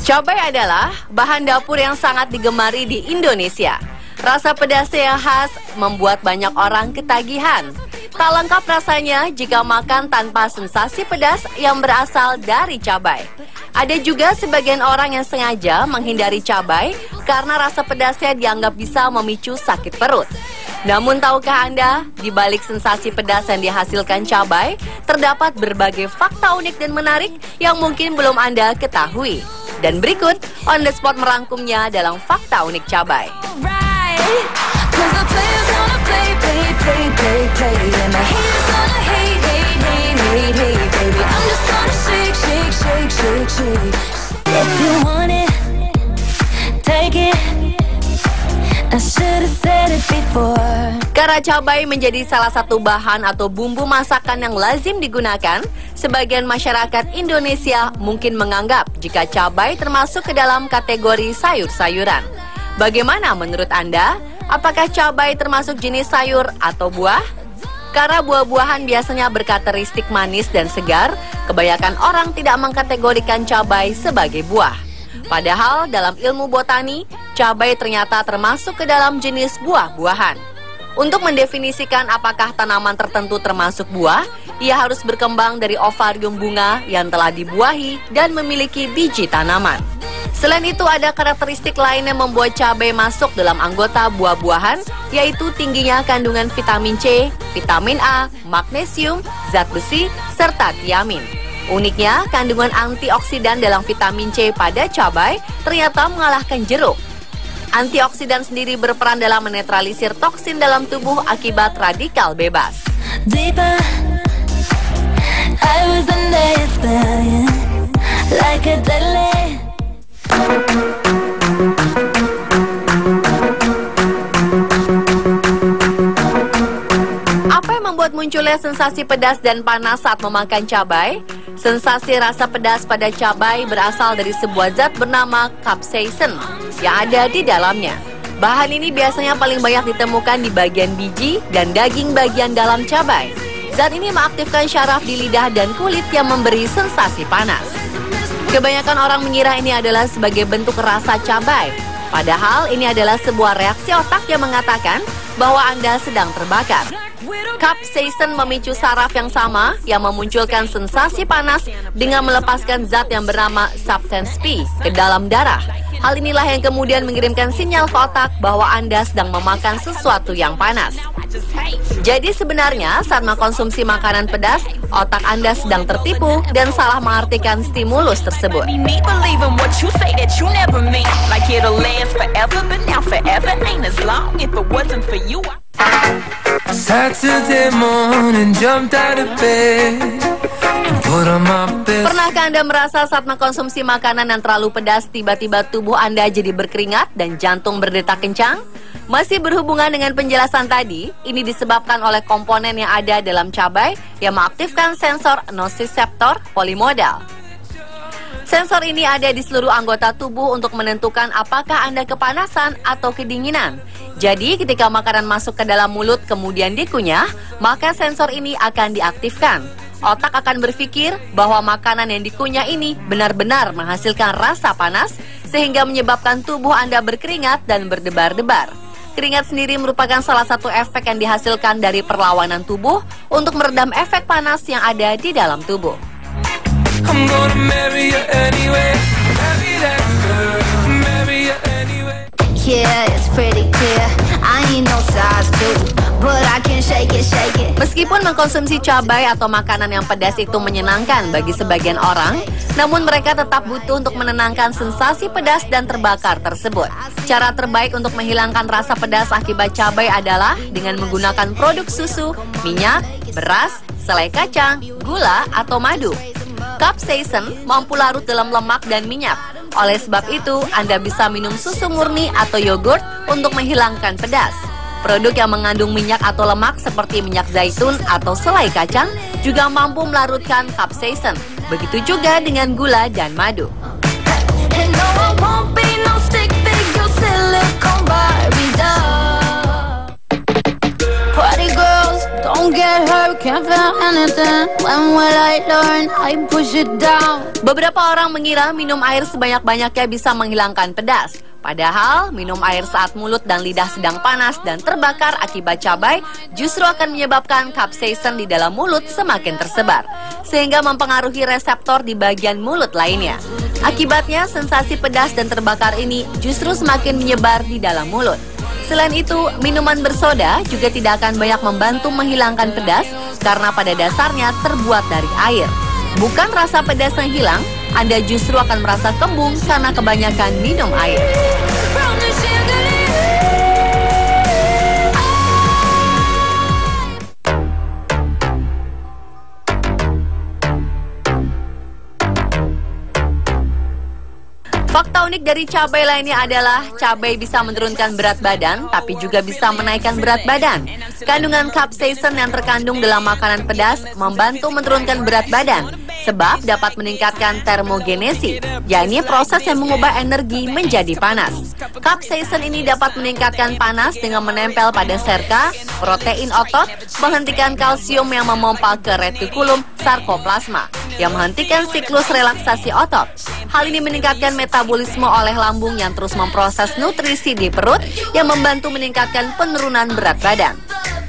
Cabai adalah bahan dapur yang sangat digemari di Indonesia. Rasa pedasnya yang khas membuat banyak orang ketagihan. Tak lengkap rasanya jika makan tanpa sensasi pedas yang berasal dari cabai. Ada juga sebagian orang yang sengaja menghindari cabai karena rasa pedasnya dianggap bisa memicu sakit perut. Namun tahukah Anda, di balik sensasi pedas yang dihasilkan cabai, terdapat berbagai fakta unik dan menarik yang mungkin belum Anda ketahui. Dan berikut, On The Spot merangkumnya dalam fakta unik cabai. Karena cabai menjadi salah satu bahan atau bumbu masakan yang lazim digunakan, sebagian masyarakat Indonesia mungkin menganggap jika cabai termasuk ke dalam kategori sayur-sayuran. Bagaimana menurut Anda? Apakah cabai termasuk jenis sayur atau buah? Karena buah-buahan biasanya berkarakteristik manis dan segar, kebanyakan orang tidak mengkategorikan cabai sebagai buah. Padahal dalam ilmu botani, cabai ternyata termasuk ke dalam jenis buah-buahan. Untuk mendefinisikan apakah tanaman tertentu termasuk buah, ia harus berkembang dari ovarium bunga yang telah dibuahi dan memiliki biji tanaman. Selain itu ada karakteristik lain yang membuat cabai masuk dalam anggota buah-buahan, yaitu tingginya kandungan vitamin C, vitamin A, magnesium, zat besi, serta tiamin. Uniknya, kandungan antioksidan dalam vitamin C pada cabai ternyata mengalahkan jeruk. Antioksidan sendiri berperan dalam menetralisir toksin dalam tubuh akibat radikal bebas. Apa yang membuat munculnya sensasi pedas dan panas saat memakan cabai? Sensasi rasa pedas pada cabai berasal dari sebuah zat bernama capsaicin yang ada di dalamnya. Bahan ini biasanya paling banyak ditemukan di bagian biji dan daging bagian dalam cabai. Zat ini mengaktifkan syaraf di lidah dan kulit yang memberi sensasi panas. Kebanyakan orang mengira ini adalah sebagai bentuk rasa cabai. Padahal ini adalah sebuah reaksi otak yang mengatakan bahwa Anda sedang terbakar. Capsaicin memicu saraf yang sama yang memunculkan sensasi panas dengan melepaskan zat yang bernama substance P ke dalam darah. Hal inilah yang kemudian mengirimkan sinyal ke otak bahwa Anda sedang memakan sesuatu yang panas. Jadi sebenarnya saat mengkonsumsi makanan pedas, otak Anda sedang tertipu dan salah mengartikan stimulus tersebut. Pernahkah Anda merasa saat mengkonsumsi makanan yang terlalu pedas, tiba-tiba tubuh Anda jadi berkeringat dan jantung berdetak kencang? Masih berhubungan dengan penjelasan tadi, ini disebabkan oleh komponen yang ada dalam cabai yang mengaktifkan sensor nociceptor polimodal. Sensor ini ada di seluruh anggota tubuh untuk menentukan apakah Anda kepanasan atau kedinginan. Jadi ketika makanan masuk ke dalam mulut kemudian dikunyah, maka sensor ini akan diaktifkan. Otak akan berpikir bahwa makanan yang dikunyah ini benar-benar menghasilkan rasa panas sehingga menyebabkan tubuh Anda berkeringat dan berdebar-debar. Keringat sendiri merupakan salah satu efek yang dihasilkan dari perlawanan tubuh untuk meredam efek panas yang ada di dalam tubuh. Meskipun mengkonsumsi cabai atau makanan yang pedas itu menyenangkan bagi sebagian orang, namun mereka tetap butuh untuk menenangkan sensasi pedas dan terbakar tersebut. Cara terbaik untuk menghilangkan rasa pedas akibat cabai adalah dengan menggunakan produk susu, minyak, beras, selai kacang, gula, atau madu. Capsaicin mampu larut dalam lemak dan minyak. Oleh sebab itu, Anda bisa minum susu murni atau yogurt untuk menghilangkan pedas. Produk yang mengandung minyak atau lemak seperti minyak zaitun atau selai kacang juga mampu melarutkan capsaicin. Begitu juga dengan gula dan madu. won't get hurt, can't feel anything. When will I learn? I push it down. Beberapa orang mengira minum air sebanyak-banyaknya bisa menghilangkan pedas. Padahal, minum air saat mulut dan lidah sedang panas dan terbakar akibat cabai justru akan menyebabkan capsaicin di dalam mulut semakin tersebar, sehingga mempengaruhi reseptor di bagian mulut lainnya. Akibatnya, sensasi pedas dan terbakar ini justru semakin menyebar di dalam mulut. Selain itu, minuman bersoda juga tidak akan banyak membantu menghilangkan pedas karena pada dasarnya terbuat dari air. Bukan rasa pedas yang hilang, Anda justru akan merasa kembung karena kebanyakan minum air. Fakta unik dari cabai lainnya adalah cabai bisa menurunkan berat badan, tapi juga bisa menaikkan berat badan. Kandungan capsaicin yang terkandung dalam makanan pedas membantu menurunkan berat badan, sebab dapat meningkatkan termogenesi, yakni proses yang mengubah energi menjadi panas. Capsaicin ini dapat meningkatkan panas dengan menempel pada serka, protein otot, menghentikan kalsium yang memompa ke retikulum sarkoplasma, yang menghentikan siklus relaksasi otot. Hal ini meningkatkan metabolisme oleh lambung yang terus memproses nutrisi di perut yang membantu meningkatkan penurunan berat badan.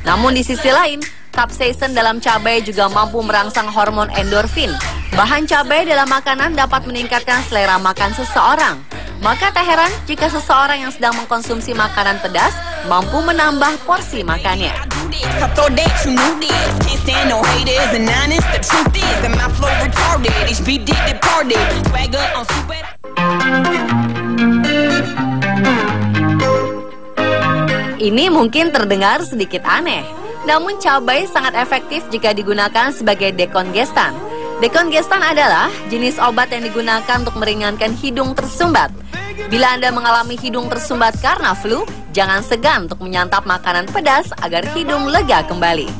Namun di sisi lain, capsaicin dalam cabai juga mampu merangsang hormon endorfin. Bahan cabai dalam makanan dapat meningkatkan selera makan seseorang. Maka tak heran jika seseorang yang sedang mengkonsumsi makanan pedas mampu menambah porsi makannya. Ini mungkin terdengar sedikit aneh, namun cabai sangat efektif jika digunakan sebagai dekongestan. Dekongestan adalah jenis obat yang digunakan untuk meringankan hidung tersumbat. Bila Anda mengalami hidung tersumbat karena flu, jangan segan untuk menyantap makanan pedas agar hidung lega kembali.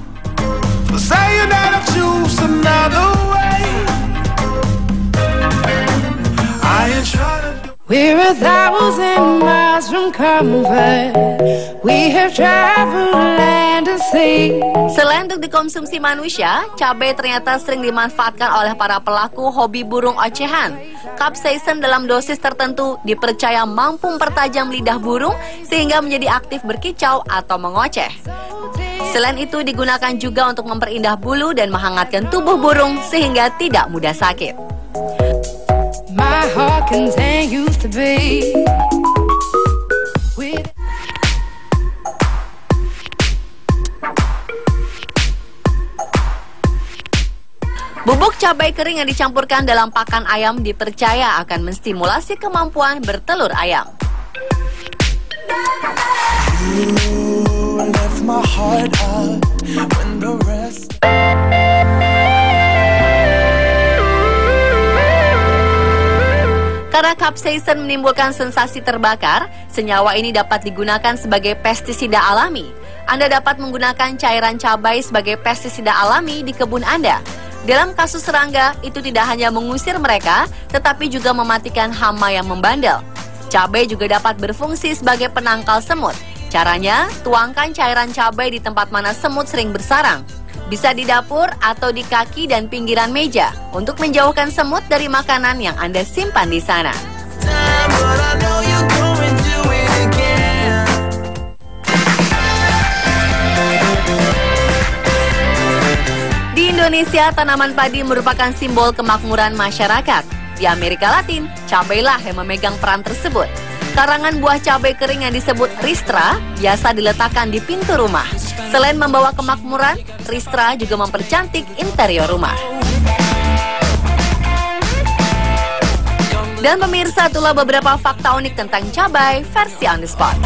We're 1,000 miles from comfort. We have traveled land and sea. Selain untuk dikonsumsi manusia, cabai ternyata sering dimanfaatkan oleh para pelaku hobi burung ocehan. Capsaicin dalam dosis tertentu dipercaya mampu mempertajam lidah burung sehingga menjadi aktif berkicau atau mengoceh. Selain itu digunakan juga untuk memperindah bulu dan menghangatkan tubuh burung sehingga tidak mudah sakit. My heart continues to be. Bubuk cabai kering yang dicampurkan dalam pakan ayam dipercaya akan menstimulasi kemampuan bertelur ayam. Karena capsaicin menimbulkan sensasi terbakar, senyawa ini dapat digunakan sebagai pestisida alami. Anda dapat menggunakan cairan cabai sebagai pestisida alami di kebun Anda. Dalam kasus serangga, itu tidak hanya mengusir mereka, tetapi juga mematikan hama yang membandel. Cabai juga dapat berfungsi sebagai penangkal semut. Caranya, tuangkan cairan cabai di tempat mana semut sering bersarang. Bisa di dapur atau di kaki dan pinggiran meja untuk menjauhkan semut dari makanan yang Anda simpan di sana. Di Indonesia, tanaman padi merupakan simbol kemakmuran masyarakat. Di Amerika Latin, cabailah yang memegang peran tersebut. Karangan buah cabai kering yang disebut ristra biasa diletakkan di pintu rumah. Selain membawa kemakmuran, ristra juga mempercantik interior rumah. Dan pemirsa, itulah beberapa fakta unik tentang cabai versi On The Spot.